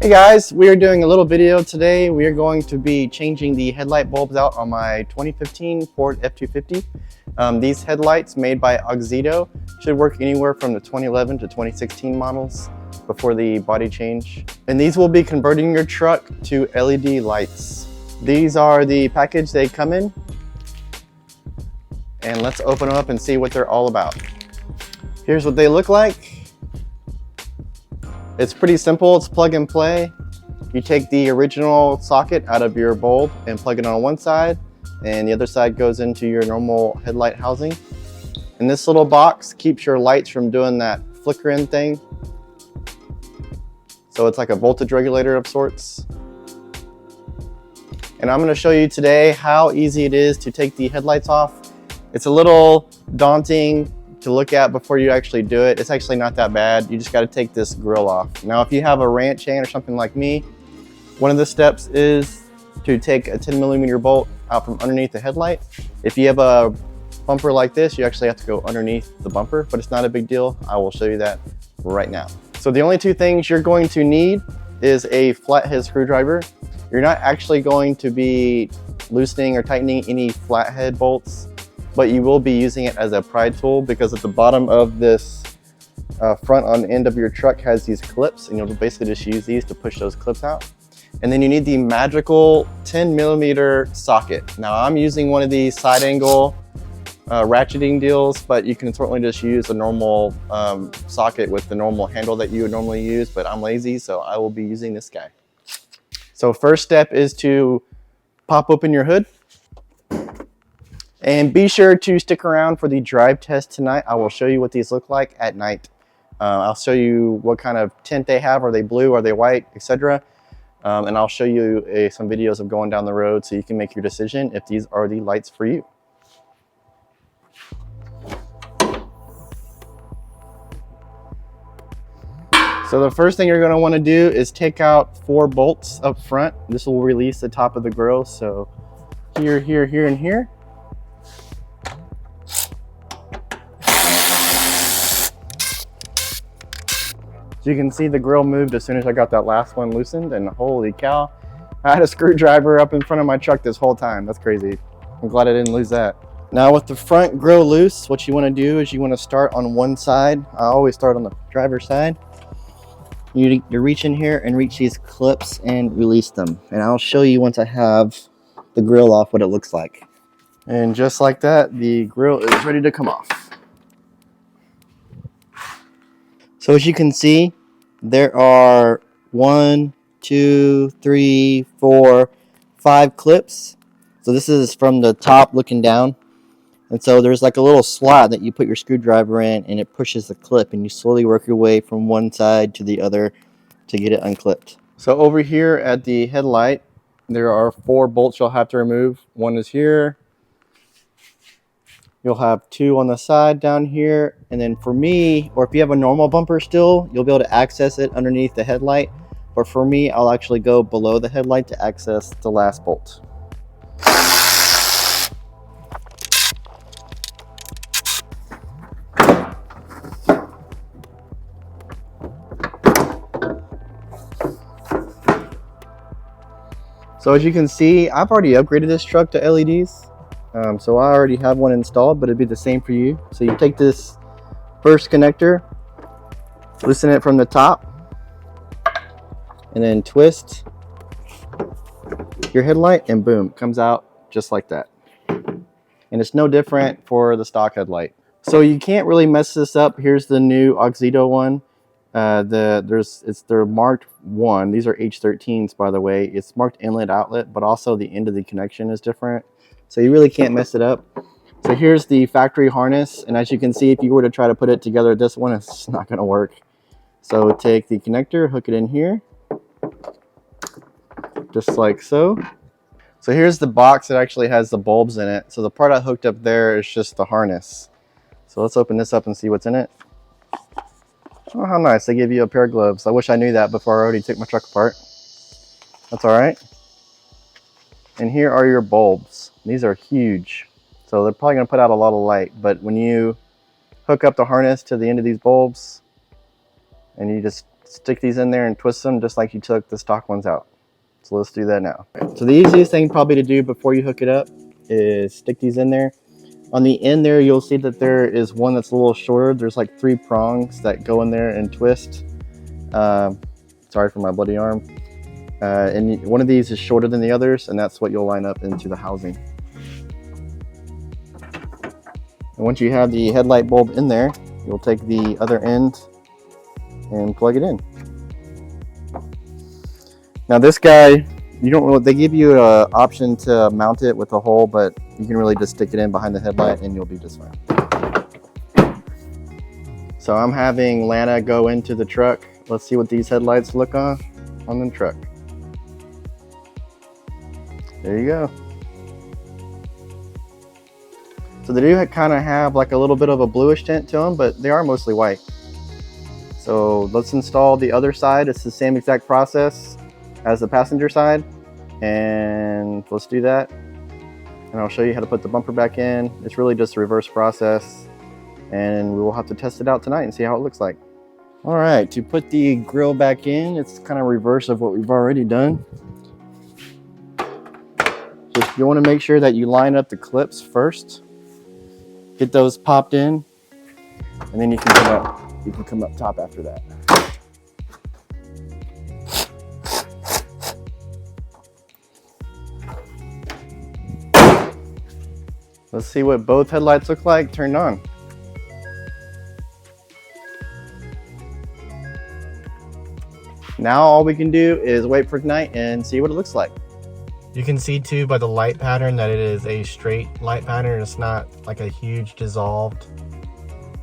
Hey guys, we are doing a little video today. We are going to be changing the headlight bulbs out on my 2015 Ford F250. These headlights made by Auxito should work anywhere from the 2011 to 2016 models before the body change. And these will be converting your truck to LED lights. These are the package they come in. And let's open them up and see what they're all about. Here's what they look like. It's pretty simple, it's plug and play. You take the original socket out of your bulb and plug it on one side, and the other side goes into your normal headlight housing. And this little box keeps your lights from doing that flickering thing. So it's like a voltage regulator of sorts. And I'm gonna show you today how easy it is to take the headlights off. It's a little daunting to look at before you actually do it. It's actually not that bad. You just got to take this grill off. Now, if you have a ranch hand or something like me, one of the steps is to take a 10mm bolt out from underneath the headlight. If you have a bumper like this, you actually have to go underneath the bumper, but it's not a big deal. I will show you that right now. So the only two things you're going to need is a flathead screwdriver. You're not actually going to be loosening or tightening any flathead bolts, but you will be using it as a pry tool, because at the bottom of this front on the end of your truck has these clips, and you'll basically just use these to push those clips out. And then you need the magical 10mm socket. Now I'm using one of these side angle ratcheting deals, but you can certainly just use a normal socket with the normal handle that you would normally use, but I'm lazy, so I will be using this guy. So first step is to pop open your hood. And be sure to stick around for the drive test tonight. I will show you what these look like at night. I'll show you what kind of tint they have. Are they blue? Are they white? Etc. And I'll show you some videos of going down the road so you can make your decision if these are the lights for you. So the first thing you're going to want to do is take out 4 bolts up front. This will release the top of the grill. So here, here, here, and here. So you can see the grill moved as soon as I got that last one loosened, and holy cow, I had a screwdriver up in front of my truck this whole time. That's crazy. I'm glad I didn't lose that. Now with the front grill loose, what you want to do is you want to start on one side. I always start on the driver's side. You reach in here and reach these clips and release them. And I'll show you once I have the grill off what it looks like. And just like that, the grill is ready to come off. So as you can see, there are 1, 2, 3, 4, 5 clips. So this is from the top looking down. And so there's like a little slot that you put your screwdriver in, and it pushes the clip, and you slowly work your way from one side to the other to get it unclipped. So over here at the headlight, there are 4 bolts you'll have to remove. One is here. You'll have 2 on the side down here, and then for me, or if you have a normal bumper still, you'll be able to access it underneath the headlight. But for me, I'll actually go below the headlight to access the last bolt. So as you can see, I've already upgraded this truck to LEDs. So I already have one installed, but it'd be the same for you. So you take this first connector, loosen it from the top, and then twist your headlight, and boom, it comes out just like that. And it's no different for the stock headlight. So you can't really mess this up. Here's the new Auxito one. They're marked 1. These are H13s, by the way. It's marked inlet outlet, but also the end of the connection is different. So you really can't mess it up. So here's the factory harness, and as you can see, if you were to try to put it together, this one is just not going to work. So take the connector, hook it in here, just like so. So here's the box that actually has the bulbs in it. So the part I hooked up there is just the harness. So let's open this up and see what's in it. Oh, how nice, they give you a pair of gloves. I wish I knew that before I already took my truck apart. That's all right. And here are your bulbs. These are huge. So they're probably gonna put out a lot of light, but when you hook up the harness to the end of these bulbs and you just stick these in there and twist them just like you took the stock ones out. So let's do that now. So the easiest thing probably to do before you hook it up is stick these in there. On the end there, you'll see that there is one that's a little shorter. There's like 3 prongs that go in there and twist. Sorry for my bloody arm. And one of these is shorter than the others, and that's what you'll line up into the housing. And once you have the headlight bulb in there, you'll take the other end and plug it in. Now this guy, they give you an option to mount it with a hole, but you can really just stick it in behind the headlight and you'll be just fine. So I'm having Lana go into the truck. Let's see what these headlights look on the truck. There you go. So they do kind of have like a little bit of a bluish tint to them, but they are mostly white. So let's install the other side. It's the same exact process as the passenger side. And let's do that. And I'll show you how to put the bumper back in. It's really just a reverse process. And we will have to test it out tonight and see how it looks like. All right, to put the grille back in, it's kind of reverse of what we've already done. Just you want to make sure that you line up the clips first. Get those popped in, and then you can come up top after that. Let's see what both headlights look like turned on. Now all we can do is wait for tonight and see what it looks like. You can see too by the light pattern that it is a straight light pattern. It's not like a huge dissolved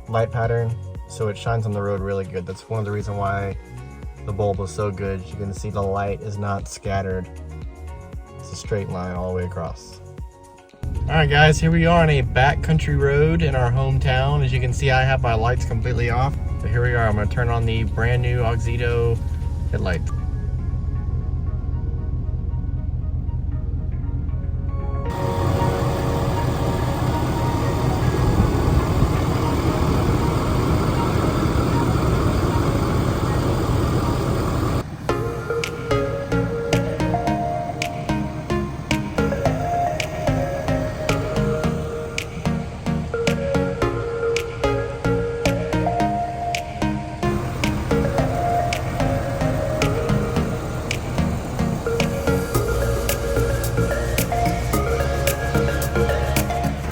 light pattern, so it shines on the road really good. That's one of the reasons why the bulb was so good. You can see the light is not scattered. It's a straight line all the way across. All right guys, here we are on a backcountry road in our hometown. As you can see, I have my lights completely off. So here we are, I'm gonna turn on the brand new Auxito headlights.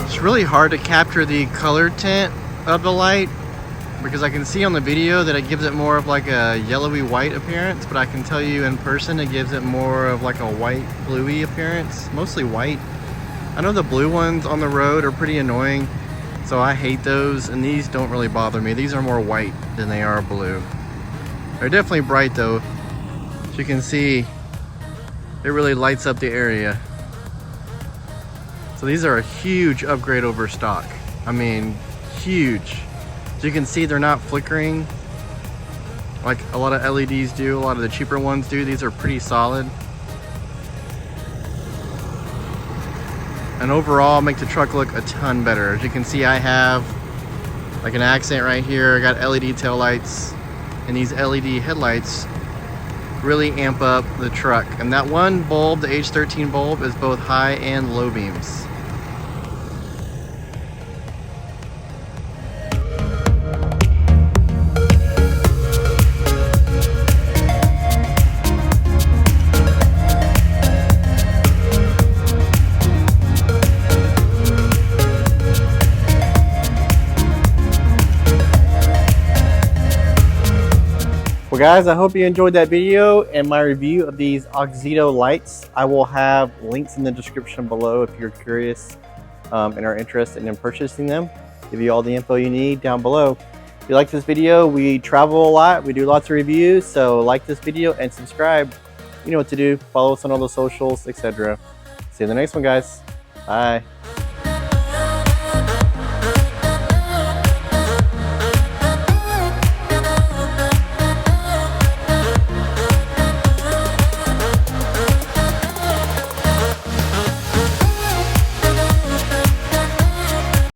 It's really hard to capture the color tint of the light because I can see on the video that it gives it more of like a yellowy white appearance, but I can tell you in person it gives it more of like a white bluey appearance, mostly white. I know the blue ones on the road are pretty annoying, so I hate those, and these don't really bother me. These are more white than they are blue. They're definitely bright though. As you can see, it really lights up the area. So these are a huge upgrade over stock. I mean, huge. As you can see, they're not flickering like a lot of LEDs do, a lot of the cheaper ones do. These are pretty solid. And overall, make the truck look a ton better. As you can see, I have like an accent right here. I got LED taillights, and these LED headlights really amp up the truck. And that one bulb, the H13 bulb, is both high and low beams. Well guys, I hope you enjoyed that video and my review of these Auxito lights. I will have links in the description below if you're curious and are interested in purchasing them. Give you all the info you need down below. If you like this video, we travel a lot, we do lots of reviews, so like this video and subscribe. You know what to do. Follow us on all the socials, etc. See you in the next one, guys. Bye.